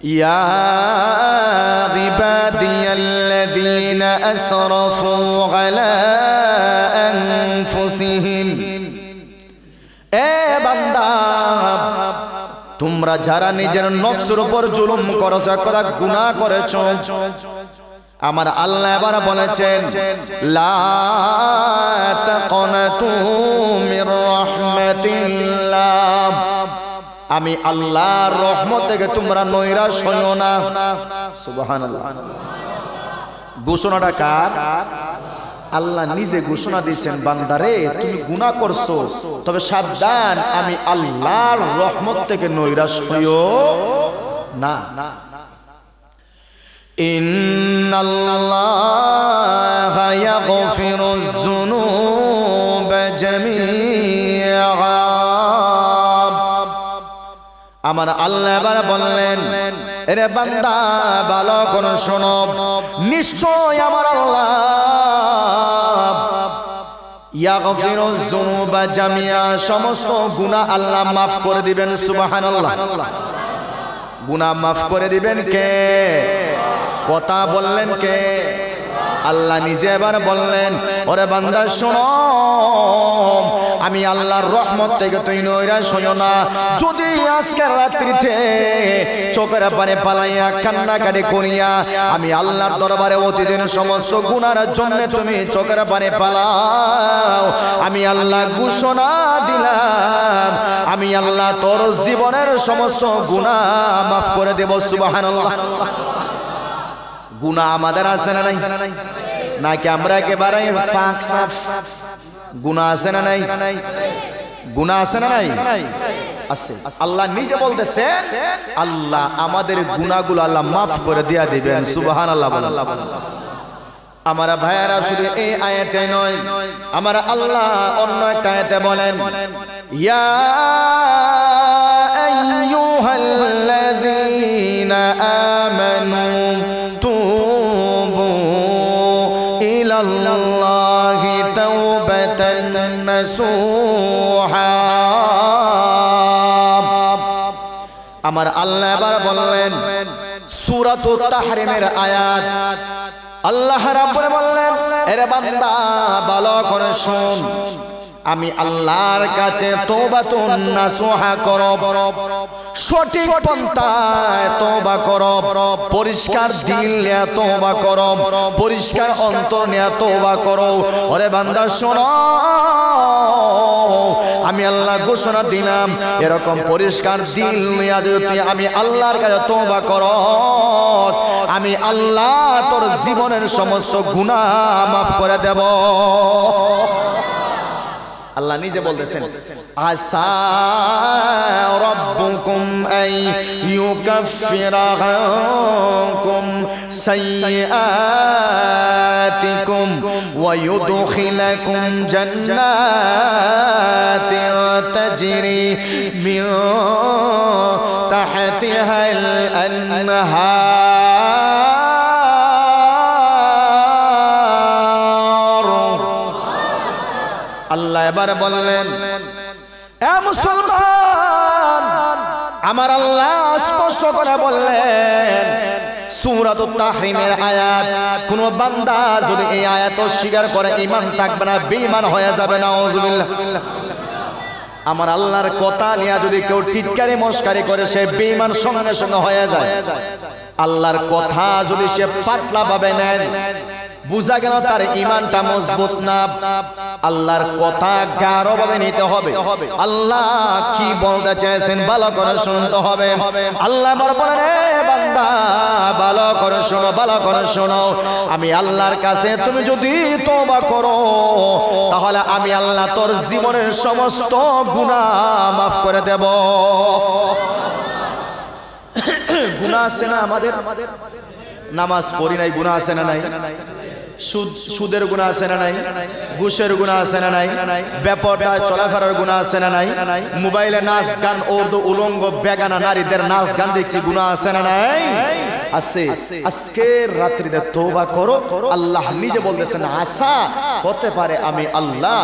ইয়া ইবাদিয়াল্লাযীনা আসরাফু আলা আনফুসিহিম, এ বান্দা তোমরা যারা নিজের নফসের উপর জুলুম করেছো, গুনাহ করেছো, আমার আল্লাহ এবার বলেছেন লা তাকনাতু মির রাহমাতিল্লাহ, আমি আল্লাহর রহমত থেকে তোমরা নৈরাশ হইও না। সুবহানাল্লাহ। ঘোষণাটা কার? আল্লাহ নিজে ঘোষণা দিয়েছেন, বান্দারে তুমি গুনাহ করছো, তবে সাবধান, আমি আল্লাহর রহমত থেকে নৈরাশ হইও না। ইন্নাল্লাহা ইয়াগফিরুয যুনুবা জামিআ, আমার আল্লাহ এবার বললেন এরে বান্দা ভালো করে শোনো, নিশ্চয় আমার আল্লাহ ইয়াগফিরুয যুনুবা জামিআ, সমস্ত গুনাহ আল্লাহ মাফ করে দিবেন। সুবহানাল্লাহ। গুনাহ মাফ করে দিবেন কে? কথা বললেন কে? আল্লাহ নিজে এবার বললেন ওরে বান্দা শোনো, আমি আল্লাহর রহমত থেকে তুই নৈরাশ হইও না। যদি আজকের রাত্রিতে চোখের পানি পালাইয়া কান্নাকাটি করিয়া আমি আল্লাহর দরবারে অতীতের সমস্ত গুনার জন্য তুমি চোখের পানি পালাও, আমি আল্লাহ ঘোষণা দিলাম, আমি আল্লাহ তোর জীবনের সমস্ত গুনাহ মাফ করে দেব। সুবহানাল্লাহ। গুনাহ আমাদের আছে না নাই? নাকি আমরা একেবারে ফাঁক সাফ? গুনাহ আছে না নাই? গুনাহ আছে না নাই? আছে। আল্লাহ নিজে বলতেছেন আল্লাহ আমাদের গুনাহগুলো আল্লাহ মাফ করে দিয়া দিবেন। সুবহানাল্লাহ। আমার ভাইয়ারা শুধু এই আয়াতে নয়, আমার আল্লাহ অন্য একটা আয়াতে বলেন ইয়া আইয়ুহাল্লাযীনা আমানু ইলাল্লাহি তাওবাতান নাসুহা, আমার আল্লাহ এবার বললেন সূরাতুত তাহরিমের আয়াত, আল্লাহ রাব্বুল বললেন এরে বান্দা ভালো করে শোন, আমি আল্লাহর কাছে তওবাতুন নাসুহা করব, সঠিক পন্থায় তওবা করব, পরিষ্কার দিল নিয়ে তওবা করব, পরিষ্কার অন্তর নিয়ে তওবা করো। ওরে বান্দা শোনো, আমি আল্লাহ ঘোষণা দিলাম এরকম পরিষ্কার দিল নিয়ে যদি আমি আল্লাহর কাছে তওবা করস, আমি আল্লাহ তোর জীবনের সমস্ত গুনাহ মাফ করে দেব। আল্লাহ নিজে বলতেছেন আসা রাব্বুকুম আই ইউকাফিরা আনকুম সাইয়্যাতিকুম ওয়া ইউদখিলাকুম জান্নাতিন তাজরি মিন তাহতিহাল আনহার। আল্লাহ এবার বললেন এ মুসলমান, আমার আল্লাহ স্পষ্ট করে বললেন সূরাতুত তাহরিমের আয়াত, কোন বান্দা যদি এই আয়াত অস্বীকার করে ঈমান থাকবে না, বেঈমান হয়ে যাবে। নাউযুবিল্লাহ। আমার আল্লাহর কথা নিয়ে যদি কেউ টিটকারি মস্কারি করে সে বেঈমান সঙ্গে সঙ্গে হয়ে যায়। আল্লাহর কথা যদি সে পাতলা ভাবে নেয়, বুঝা গেল তার ঈমানটা মজবুত না। আল্লাহর কথা গাঢ়ভাবে নিতে হবে। আল্লাহ কি বলতে চাইছেন ভালো করে শুনতে হবে। আল্লাহ বলেন এ বান্দা ভালো করে শোনো, ভালো করে শোনো, আমি আল্লাহর কাছে তুমি যদি তওবা করো তাহলে আমি আল্লাহ তোর জীবনের সমস্ত গুনাহ মাফ করে দেব। গুনাহ আছে না আমাদের? নামাজ পড়ি নাই, গুনাহ আছে না নাই? সুদের গুনাহ আছে না নাই? ঘুষের গুনাহ আছে না নাই? বেপরদা চলাফেরার গুনাহ আছে না নাই? মোবাইলে নাচ গান, উর্দু উলঙ্গ বেগানা নারীদের নাচ গান দেখছি, গুনাহ আছে না নাই? আছে আজকের রাত্রিতে তওবা করো আল্লাহ নিজে বলতেছেন আসা হতে পারে আমি আল্লাহ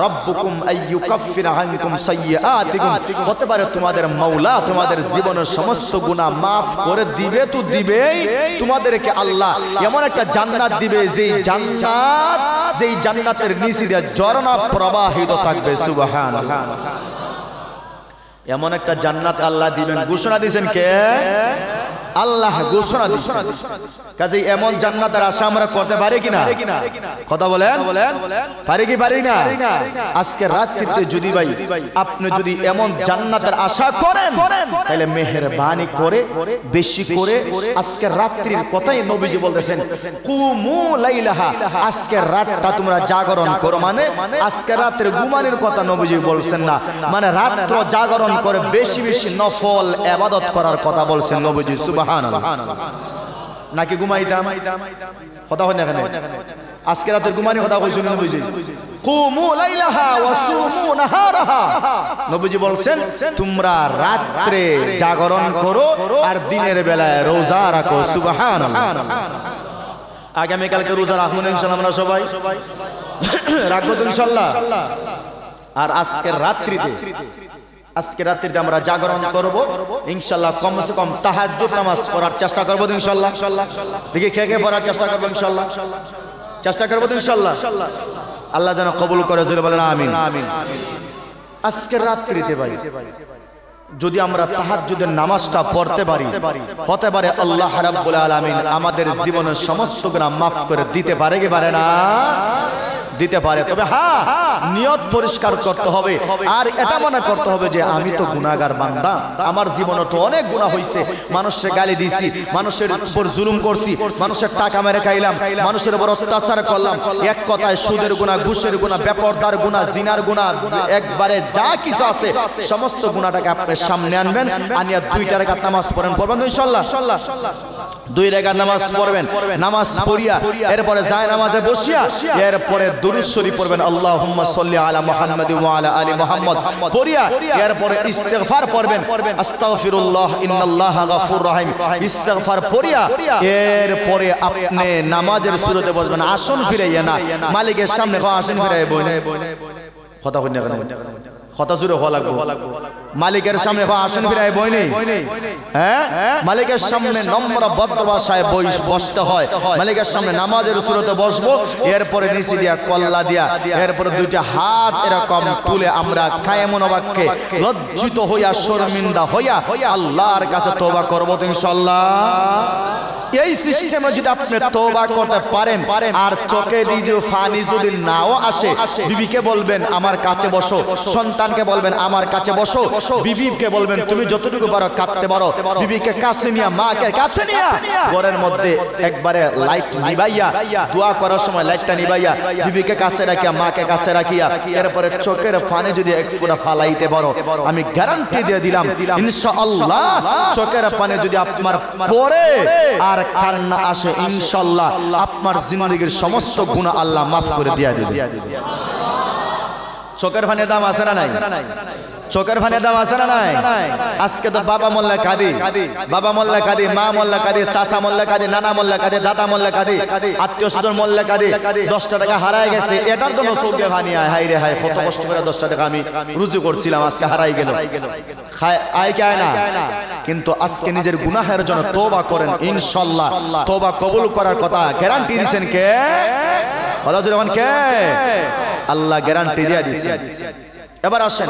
রব্বুকুম আইয়ুকাফিরা আনকুম সাইয়্যাতিকুম হতে পারে তোমাদের মাওলা তোমাদের জীবনের সমস্ত গুনাহ maaf করে দিবে তো দিবেই তোমাদেরকে আল্লাহ এমন একটা জান্নাত দিবে যেই জান্নাতের নিচে দিয়ে ঝর্ণা প্রবাহিত থাকবে সুবহানাল্লাহ এমন একটা জান্নাত আল্লাহ দিবেন ঘোষণা দিবেন কে আল্লাহ ঘোষণা দিবেন কাজেই এমন জান্নাতের আশা আমরা করতে পারি কিনা কথা বলেন পারি কি পারি না আজকে রাত্রিতে যদি ভাই আপনি যদি এমন জান্নাতের আশা করেন তাহলে মেহেরবানি করে বেশি করে আজকে রাত্রির কথাই নবীজি বলতেছেন কুমু লাইলাহা আজকে রাতটা তোমরা জাগরণ করো মানে আজকে রাতের ঘুমানোর কথা নবীজি বলছেন না মানে রাত্র জাগরণ করে বেশি বেশি নফল ইবাদত করার কথা বলছেন নবীজি সুবহানাল্লাহ নাকি ঘুমাইতাম কথা হয় না কেন আজকে রাতের ঘুমানি কথা কইছেন নবীজি কুমু লাইলাহা ওয়া সুমু নাহারাহা নবীজি বলছেন তোমরা রাতে জাগরণ করো আর দিনের বেলায় রোজা রাখো সুবহানাল্লাহ আগামী কালকে রোজা রাখবো ইনশাআল্লাহ আমরা সবাই রাখবো তো ইনশাআল্লাহ আর আজকের রাত্রিতে আমরা জাগরণ করব ইনশাআল্লাহ কমসে কম তাহাজ্জুদ নামাজ পড়ার চেষ্টা করব ইনশাআল্লাহ দেখি কে পড়ার চেষ্টা করব ইনশাআল্লাহ চেষ্টা করব ইনশাআল্লাহ আল্লাহ যেন কবুল করে জোরে বলেন আমিন আজকের রাত্রিতে ভাই যদি আমরা তাহাজ্জুদের নামাজটা পড়তে পারি হতে পারে আল্লাহ রাব্বুল আলামিন আমাদের জীবনের সমস্ত গুনাহ maaf করে দিতে পারে কি পারে না দিতে পারে তবে হ্যাঁ নিয়ত পরিষ্কার করতে হবে আর এটা মনে করতে হবে যে আমি তো গুনাহগার বান্দা আমার জীবনে তো অনেক গুনাহ হইছে মানুষকে গালি দিয়েছি মানুষের উপর জুলুম করছি মানুষের টাকা মেরে খাইলাম মানুষের উপর অত্যাচার করলাম এক কথায় সুদের গুনাহ ঘুষের গুনাহ বেপরদার গুনাহ জিনার গুনাহ একবারে যা কিছু আছে সমস্ত গুনাহটাকে আপনার সামনে আনবেন আনিয়া 2 রাকাত নামাজ পড়বেন ইনশাআল্লাহ 2 রাকাত নামাজ পড়বেন নামাজ পড়িয়া এরপরে যায় নামাজে বসিয়া এরপরে দুরূদ শরীফ পড়বেন আল্লাহুম্মা সাল্লি আলা মুহাম্মাদ ওয়া আলা আলি মুহাম্মাদ পড়িয়া এরপরে ইস্তিগফার পড়বেন আস্তাগফিরুল্লাহ ইন্নাল্লাহা গাফুর রহিম ইস্তিগফার পড়িয়া এরপরে আপনি নামাজের সূরাতে বসবেন আসন ফিরাইয়া না মালিকের সামনে আসন ফিরাইয়া বইনে কথা কই না কেন কথা জুড়ে হওয়া লাগবে মালিকের সামনে আসন ফিরায় বই নেই হ্যাঁ মালিকের সামনে নম্র ভদ্র ভাষায় বসতে হয় মালিকের সামনে নামাজের সূরাতে বসবো এরপরে নিচে দিয়া কল্লা দিয়া এরপরে 2টা হাত এরকম তুলে আমরা কায়েমুন বাক্যে লজ্জিত হইয়া শর্মিন্দা হইয়া আল্লাহর কাছে তওবা করব ইনশাআল্লাহ এই সিস্টেমে যদি আপনি তওবা করতে পারেন আর চোখে দিয়ে পানি যদি নাও আসে বিবিকে বলবেন আমার কাছে বসো সন্তানকে বলবেন আমার কাছে বসো বিবিকে বলবেন তুমি যতটুকু পারো কাঁদতে পারো বিবিকে কাছে নিয়ে মাকে কাছে নিয়ে ঘরের মধ্যে একবারে লাইট নিভাইয়া দোয়া করার সময় লাইটটা নিভাইয়া বিবিকে কাছে রাখিয়া মাকে কাছে রাখিয়া এরপরে চোখের পানি যদি এক ফোঁটা ফালাইতে পারো আমি গ্যারান্টি দিয়ে দিলাম ইনশাআল্লাহ চোখের পানি যদি আপনার পড়ে আর কান্না আসে ইনশাআল্লাহ আপনার জিন্দেগীর সমস্ত গুনাহ আল্লাহ maaf করে দিয়া দিবে চোখের পানির দাম আছে না নাই চোখের পানির দাম আছে না নাই আজকে তো বাবা মোল্লা কাঁদি মা মোল্লা কাঁদি চাচা মোল্লা কাঁদি নানা মোল্লা কাঁদি দাদা মোল্লা কাঁদি আত্মীয় স্বজন মোল্লা কাঁদি 10 টাকা হারায় গেছে এটার জন্য চোখে পানি হাই রে হাই কত কষ্ট করে 10 টাকা আমি রুজু করছিলাম আজকে হারাই গেল আয় কি আয় না কিন্তু আজকে নিজের গুনাহের জন্য তওবা করেন ইনশাআল্লাহ তওবা কবুল করার কথা গ্যারান্টি দিবেন কে কথা জোরে বলেন কে আল্লাহ গ্যারান্টি দিয়ে দিয়েছেন এবার আসেন